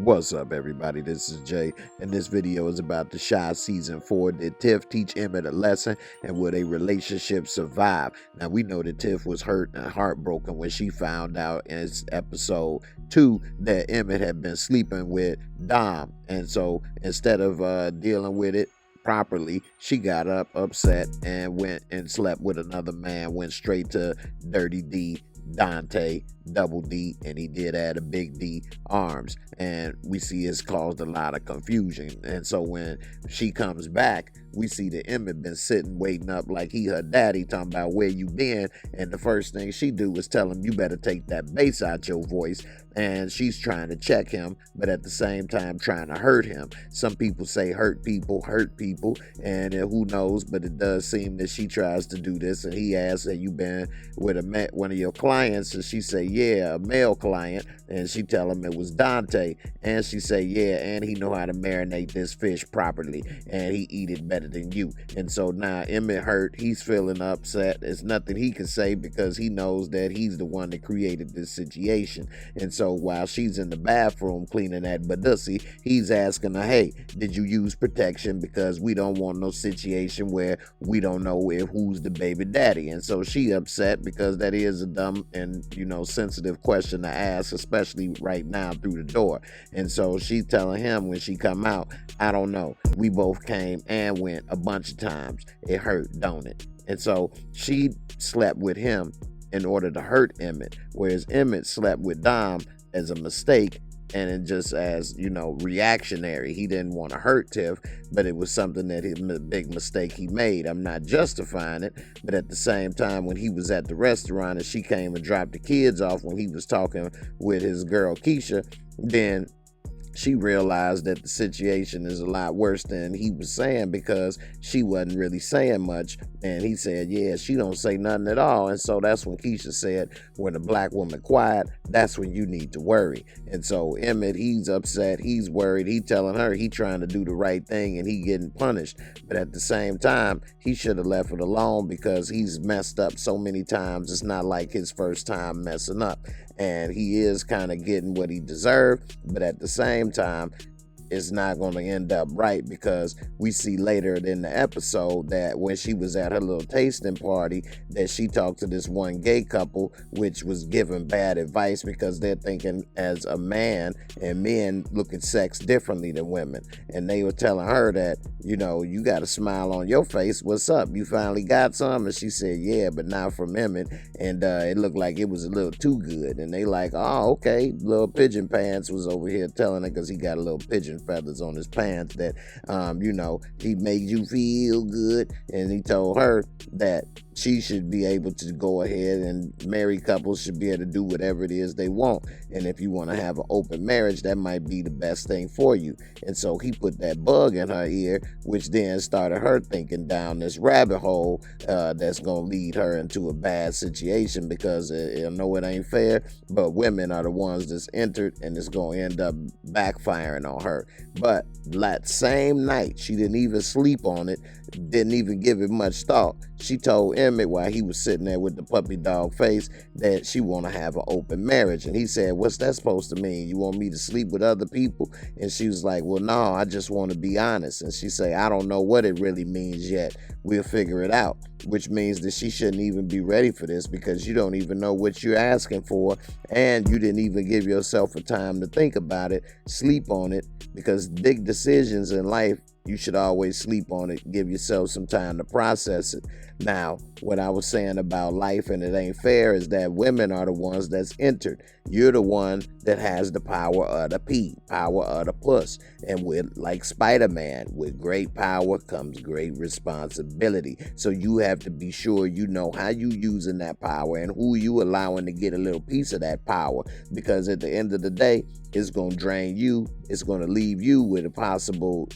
What's up, everybody? This is Jay, and this video is about The Chi Season 4. Did Tiff teach Emmitt a lesson, and will a relationship survive? Now, we know that Tiff was hurt and heartbroken when she found out in episode 2 that Emmitt had been sleeping with Dom, and so instead of dealing with it properly, she got up upset and went and slept with another man, went straight to Dirty D, Dante, Double D, and he did add a big D, Arms, and we see it's caused a lot of confusion. And so when she comes back, we see that Emmitt been sitting waiting up like he her daddy, talking about where you been, and the first thing she do is tell him, you better take that bass out your voice. And she's trying to check him, but at the same time trying to hurt him. Some people say hurt people, and who knows, but it does seem that she tries to do this. And he asks, have you been with one of your clients? And she say, yeah, a male client. And she tell him it was Dante. And she say, yeah, and he know how to marinate this fish properly, and he eat it better than you. And so now Emmitt hurt, he's feeling upset. There's nothing he can say because he knows that he's the one that created this situation. And so while she's in the bathroom cleaning that badussy, he's asking her, hey, did you use protection? Because we don't want no situation where we don't know who's the baby daddy. And so she upset because that is a dumb and, sensitive question to ask, especially right now through the door. And so she's telling him when she come out, I don't know. We both came and went a bunch of times. It hurt, don't it? And so she slept with him in order to hurt Emmitt, whereas Emmitt slept with Dom as a mistake and just as, reactionary. He didn't want to hurt Tiff, but it was something that a big mistake he made. I'm not justifying it, but at the same time, when he was at the restaurant and she came and dropped the kids off when he was talking with his girl Keisha, then she realized that the situation is a lot worse than he was saying because she wasn't really saying much. And he said, yeah, she don't say nothing at all. And so that's when Keisha said, when a black woman quiet, that's when you need to worry. And so Emmitt, he's upset, he's worried, he telling her he trying to do the right thing and he getting punished. But at the same time, he should have left it alone because he's messed up so many times. It's not like his first time messing up. And he is kind of getting what he deserved, but at the same time, it's not going to end up right because we see later in the episode that when she was at her little tasting party that she talked to this one gay couple, which was giving bad advice because they're thinking as a man and men look at sex differently than women. And they were telling her that, you got a smile on your face. What's up? You finally got some? And she said, yeah, but not from Emmitt. And it looked like it was a little too good. And they like, oh, okay. Little Pigeon Pants was over here telling her because he got a little pigeon feathers on his pants that, he made you feel good. And he told her that she should be able to go ahead and married couples should be able to do whatever it is they want. And if you want to have an open marriage, that might be the best thing for you. And so he put that bug in her ear, which then started her thinking down this rabbit hole that's going to lead her into a bad situation because I know it ain't fair, but women are the ones that's entered and it's going to end up backfiring on her. But that same night, she didn't even sleep on it, didn't even give it much thought. She told Emmitt while he was sitting there with the puppy dog face that she want to have an open marriage. And he said, what's that supposed to mean? You want me to sleep with other people? And she was like, well, no, I just want to be honest. And she said, I don't know what it really means yet. We'll figure it out, which means that she shouldn't even be ready for this because you don't even know what you're asking for. And you didn't even give yourself a time to think about it, sleep on it, because big decisions in life, you should always sleep on it, give yourself some time to process it. Now, what I was saying about life and it ain't fair is that women are the ones that's entered. You're the one that has the power of the P, power of the puss. And with like Spider-Man, with great power comes great responsibility. So you have to be sure you know how you using that power and who you allowing to get a little piece of that power. Because at the end of the day, it's going to drain you. It's going to leave you with a possible,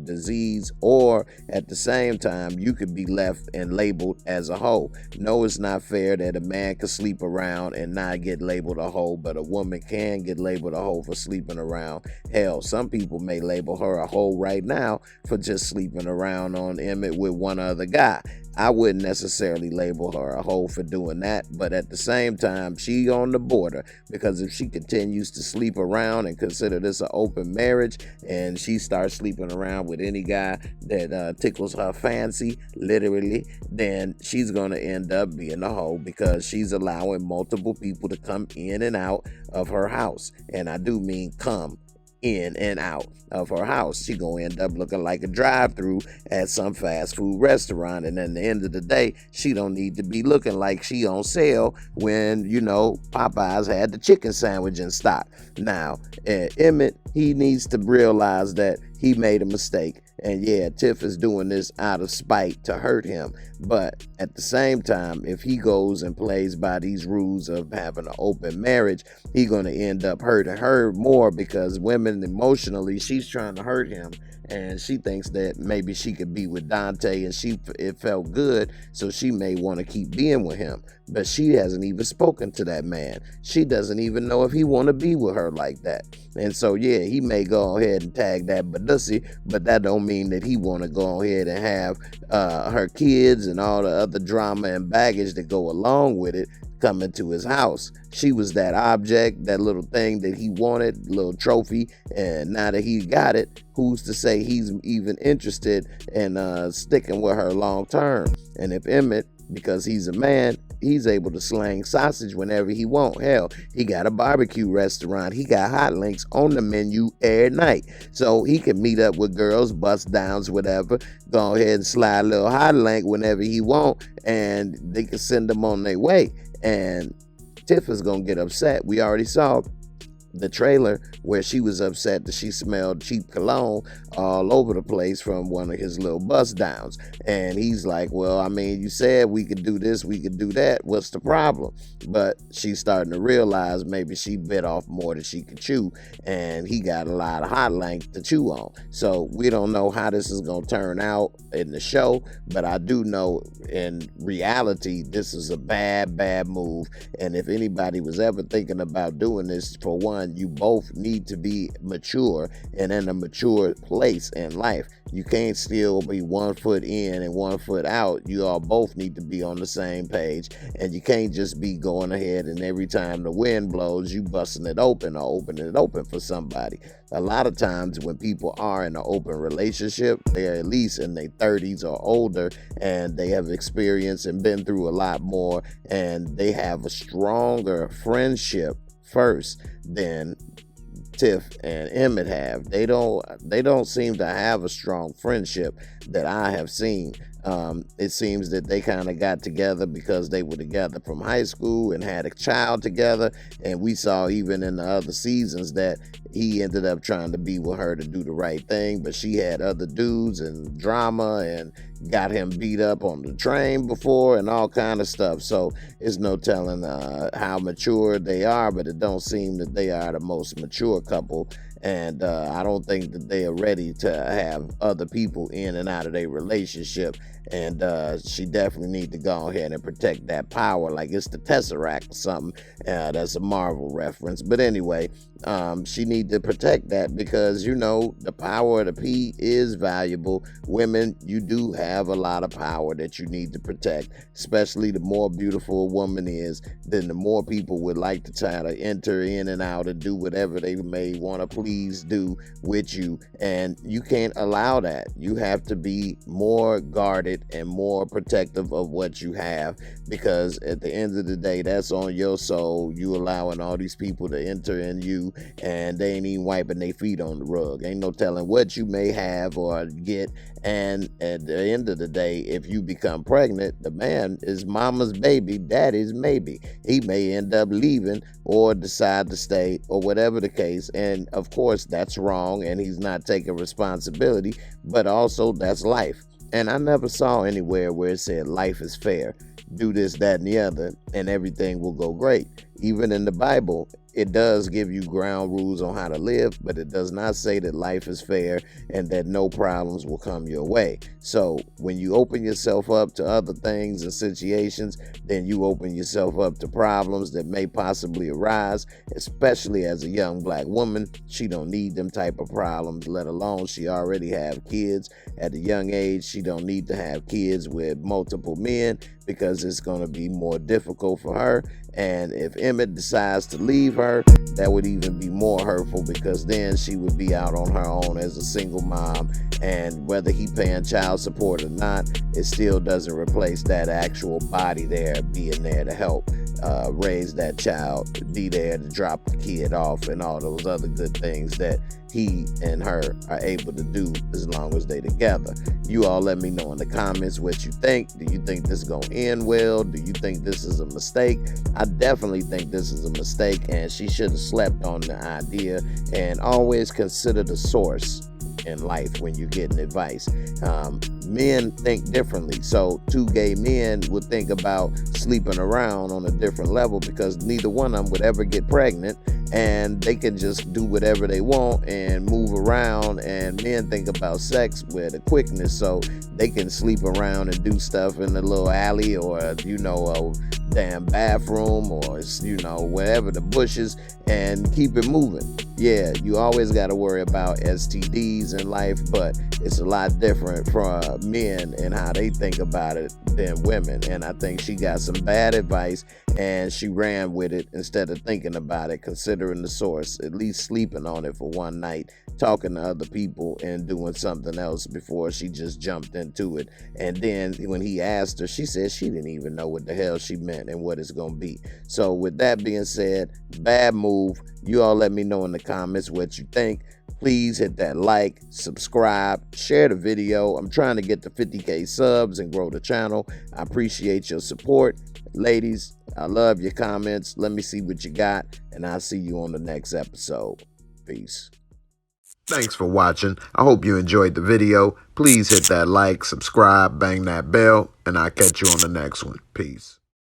disease, or at the same time, you could be left and labeled as a hoe. No, it's not fair that a man can sleep around and not get labeled a hoe, but a woman can get labeled a hoe for sleeping around. Hell, some people may label her a hoe right now for just sleeping around on Emmitt with one other guy. I wouldn't necessarily label her a hoe for doing that, but at the same time, she on the border, because if she continues to sleep around and consider this an open marriage, and she starts sleeping around with any guy that tickles her fancy, literally, then she's going to end up being a hoe, because she's allowing multiple people to come in and out of her house. And I do mean come in and out of her house. She gonna end up looking like a drive-through at some fast food restaurant, and at the end of the day, she don't need to be looking like she on sale when, you know, Popeyes had the chicken sandwich in stock. Now, Emmitt, he needs to realize that he made a mistake. And yeah, Tiff is doing this out of spite to hurt him. But at the same time, if he goes and plays by these rules of having an open marriage, he's going to end up hurting her more, because women emotionally, she's trying to hurt him. And she thinks that maybe she could be with Dante, and it felt good, so she may want to keep being with him. But she hasn't even spoken to that man. She doesn't even know if he want to be with her like that. And so yeah, he may go ahead and tag that Badussy, but that don't mean that he want to go ahead and have her kids and all the other drama and baggage that go along with it coming to his house. She was that object, that little thing that he wanted, little trophy, and now that he got it, who's to say he's even interested in sticking with her long term? And if Emmitt, because he's a man, he's able to slang sausage whenever he want. Hell, he got a barbecue restaurant. He got hot links on the menu every night. So he can meet up with girls, bust downs, whatever, go ahead and slide a little hot link whenever he want, and they can send them on their way. And Tiff is going to get upset. We already saw the trailer where she was upset that she smelled cheap cologne all over the place from one of his little bust downs. And he's like, well, I mean, you said we could do this, we could do that. What's the problem? But she's starting to realize maybe she bit off more than she could chew, and he got a lot of hot length to chew on. So we don't know how this is going to turn out in the show, but I do know in reality, this is a bad move. And if anybody was ever thinking about doing this, for one, you both need to be mature and in a mature place in life. You can't still be 1 foot in and 1 foot out. You all both need to be on the same page, and you can't just be going ahead and every time the wind blows, you busting it open or opening it open for somebody. A lot of times when people are in an open relationship, they're at least in their 30s or older, and they have experienced and been through a lot more, and they have a stronger friendship first than Tiff and Emmitt have. They don't seem to have a strong friendship that I have seen. It seems that they kind of got together because they were together from high school and had a child together, and we saw even in the other seasons that he ended up trying to be with her to do the right thing, but she had other dudes and drama and got him beat up on the train before and all kind of stuff. So it's no telling how mature they are, but it don't seem that they are the most mature couple. And I don't think that they are ready to have other people in and out of their relationship. And she definitely need to go ahead and protect that power like it's the Tesseract or something. That's a Marvel reference. But anyway, she need to protect that, because, you know, the power of the P is valuable. Women, you do have a lot of power that you need to protect, especially the more beautiful a woman is, then the more people would like to try to enter in and out and do whatever they may want to please do with you. And you can't allow that. You have to be more guarded and more protective of what you have, because at the end of the day, that's on your soul. You allowing all these people to enter in you, and they ain't even wiping their feet on the rug. Ain't no telling what you may have or get. And at the end of the day, if you become pregnant, the man is mama's baby, daddy's maybe. He may end up leaving or decide to stay or whatever the case. And of course, that's wrong, and he's not taking responsibility, but also that's life. And I never saw anywhere where it said life is fair. Do this, that, and the other, and everything will go great. Even in the Bible, it does give you ground rules on how to live, but it does not say that life is fair and that no problems will come your way. So when you open yourself up to other things and situations, then you open yourself up to problems that may possibly arise, especially as a young black woman. She don't need them type of problems, let alone she already have kids at a young age. She don't need to have kids with multiple men because it's going to be more difficult for her. And if Emmitt decides to leave her, that would even be more hurtful, because then she would be out on her own as a single mom. And whether he paying child support or not, it still doesn't replace that actual body there being there to help raise that child, be there to drop the kid off, and all those other good things that he and her are able to do as long as they together. You all let me know in the comments what you think. Do you think this is gonna end well? Do you think this is a mistake? I definitely think this is a mistake, and she should have slept on the idea. And always consider the source in life when you're getting advice. Men think differently, so two gay men would think about sleeping around on a different level, because neither one of them would ever get pregnant, and they can just do whatever they want and move around. And men think about sex with a quickness, so they can sleep around and do stuff in the little alley, or a damn bathroom, or wherever, the bushes, and keep it moving. Yeah, you always got to worry about STDs in life, but it's a lot different from men and how they think about it than women. And I think she got some bad advice and she ran with it instead of thinking about it, considering the source, at least sleeping on it for one night, talking to other people and doing something else before she just jumped into it. And then when he asked her, she said she didn't even know what the hell she meant and what it's gonna be. So with that being said, bad move. You all let me know in the comments what you think. Please hit that like, subscribe, share the video. I'm trying to get to 50K subs and grow the channel. I appreciate your support. Ladies, I love your comments. Let me see what you got, and I'll see you on the next episode. Peace. Thanks for watching. I hope you enjoyed the video. Please hit that like, subscribe, bang that bell, and I'll catch you on the next one. Peace.